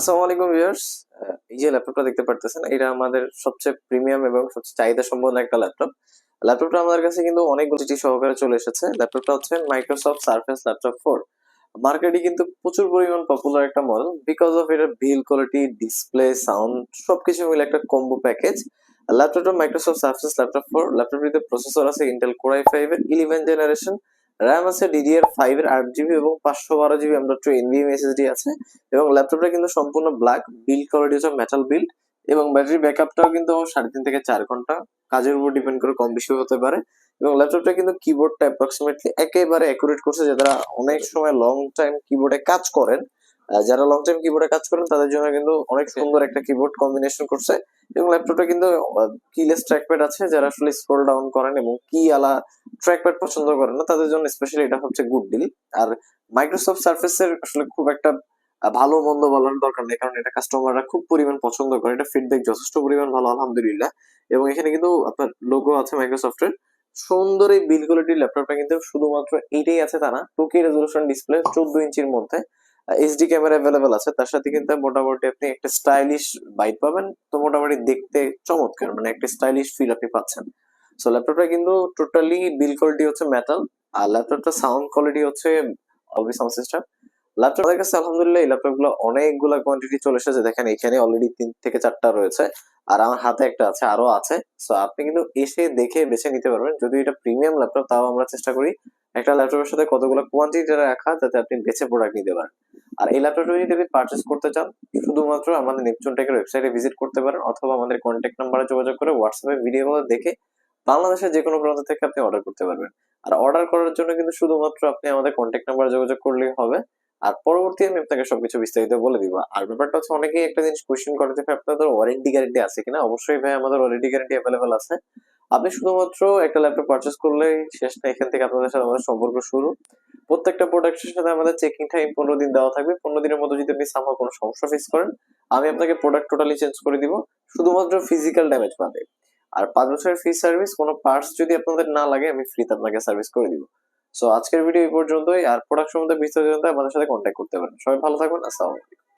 আসসালামু আলাইকুম ভিউয়ার্স। এই যে ল্যাপটপটা দেখতে পারতেছেন, এটা আমাদের সবচেয়ে প্রিমিয়াম এবং সবচেয়ে চাহিদা সম্পন্ন একটা ল্যাপটপ। ল্যাপটপটা আমাদের কাছে কিন্তু অনেক কোয়ালিটি সহকারে চলে এসেছে। ল্যাপটপটা হচ্ছে মাইক্রোসফট সারফেস ল্যাপটপ 4। মার্কেটে কিন্তু প্রচুর পরিমাণ পপুলার একটা মডেল বিকজ অফ এটার বিল্ড কোয়ালিটি, ডিসপ্লে, সাউন্ড সবকিছু মিলে একটা কম্বো প্যাকেজ। ল্যাপটপটা মাইক্রোসফট সারফেস ল্যাপটপ 4। ল্যাপটপটিতে প্রসেসর আছে ইন্টেল কোর i5 এর 11 জেনারেশন। র্যাম আছে DDR5 এর 8 জিবি এবং 512 জিবি M.2 NVMe SSD আছে। এবং ল্যাপটপটা কিন্তু সম্পূর্ণ ব্ল্যাক, বিল্ড কোয়ালিটি হচ্ছে মেটাল বিল্ড। এবং ব্যাটারি ব্যাকআপটাও কিন্তু 3.5 থেকে 4 ঘন্টা, কাজের উপর ডিপেন্ড করে কম বেশি হতে পারে। এবং ল্যাপটপটা কিন্তু কিবোর্ডটা অ্যাপ্রক্সিমেটলি একেবারে অ্যাকুরেট করছে, যারা অনেক সময় লং টাইম কিবোর্ডে কাজ করেন। যারা লং টাইম কিবোর্ডে কাজ করেন তাদের জন্য কিন্তু অনেক সুন্দর একটা কিবোর্ড কম্বিনেশন করছে। এবং ল্যাপটপটা কিন্তু কিলেস ট্র্যাকপ্যাড আছে, যারা আসলে স্ক্রল ডাউন করেন এবং কি আলা ট্র্যাকপ্যাড পছন্দ করেন না তাদের জন্য স্পেশালি এটা হচ্ছে গুড ডিল। আর মাইক্রোসফট সার্ফেসের আসলে খুব একটা ভালো মন্দ বলার দরকার নেই, কারণ এটা কাস্টমাররা খুব পরিমাণ পছন্দ করে। এটা ফিডব্যাক যথেষ্ট পরিমাণ ভালো, আলহামদুলিল্লাহ। এবং এখানে কিন্তু আপনার লোগো আছে মাইক্রোসফটের। সুন্দর এই বিল কোয়ালিটির ল্যাপটপটা কিন্তু শুধুমাত্র এইটাই আছে তা না, 2K রেজলিউশন ডিসপ্লে 14 ইঞ্চির মধ্যে। এইচডি ক্যামেরা অ্যাভেলেবেল আছে, তার সাথে কিন্তু মোটামুটি আপনি একটা স্টাইলিশ বাইক পাবেন। তো মোটামুটি দেখতে চমৎকার, মানে একটা স্টাইলিশ ফিল আপনি পাচ্ছেন। সো ল্যাপটপটা কিন্তু টোটালি বিল কোয়ালিটি হচ্ছে মেটাল। আর ল্যাপটপটা সাউন্ড কোয়ালিটি হচ্ছে অবি সাউন্ড সিস্টেম। ল্যাপটপ আমাদের কাছে আলহামদুলিল্লাহ এই ল্যাপটপ গুলো অনেকগুলা কোয়ান্টিটি চলে এসেছে। দেখেন এখানে অলরেডি 3 থেকে 4টা রয়েছে, আর আমার হাতে একটা আছে, আরো আছে। সো আপনি কিন্তু এসে দেখে বেছে নিতে পারবেন। যদি এটা প্রিমিয়াম ল্যাপটপ, তাও আমরা চেষ্টা করি একটা ল্যাপটপের সাথে কতগুলো কোয়ান্টিটি রাখা, যাতে আপনি বেছে প্রোডাক্ট নিতে পারেন। আর এই ল্যাপটপটা যদি আপনি পারচেস করতে চান, শুধুমাত্র আমাদের নেপচুন টেকের ওয়েবসাইটে ভিজিট করতে পারেন, অথবা আমাদের কন্ট্যাক্ট নাম্বারে যোগাযোগ করে হোয়াটসঅ্যাপে ভিডিও কল দেখে বাংলাদেশের যে কোনো প্রান্ত থেকে আপনি অর্ডার করতে পারবেন। আর অর্ডার করার জন্য কিন্তু শুধুমাত্র আপনি আমাদের কন্ট্যাক্ট নাম্বারে যোগাযোগ করলেই হবে। আর পরবর্তী আমি আপনাকে সবকিছু বিস্তারিত বলে দিব। আর ব্যাপারটা হচ্ছে, অনেকেই একটা জিনিস কোয়েশ্চেন করে যে ভাই আপনাদের ওয়ারেন্টি গ্যারান্টি আছে কিনা। অবশ্যই ভাই, আমাদের ওয়ারেন্টি গ্যারান্টি অ্যাভেলেবেল আছে। আপনি শুধুমাত্র একটা ল্যাপটপ পারচেস করলেই শেষ না, এখান থেকে আপনাদের সাথে আমাদের সম্পর্ক শুরু। প্রত্যেকটা প্রোডাক্টের সাথে আমাদের চেকিং টাইম 15 দিন দেওয়া থাকবে। 15 দিনের মধ্যে যদি আপনি সামহাও কোনো সমস্যা ফেস করেন, আমি আপনাকে প্রোডাক্ট টোটালি চেঞ্জ করে দিব, শুধুমাত্র ফিজিক্যাল ড্যামেজ বাদে। আর 5 বছরের ফ্রি সার্ভিস, কোনো পার্টস যদি আপনাদের না লাগে আমি ফ্রিতে আপনাকে সার্ভিস করে দিব। সো আজকের ভিডিও এই পর্যন্তই। আর প্রোডাক্ট সম্বন্ধে বিস্তারিত জানতে আমাদের সাথে কন্ট্যাক্ট করতে পারেন। সবাই ভালো থাকবেন। আসসালামু আলাইকুম।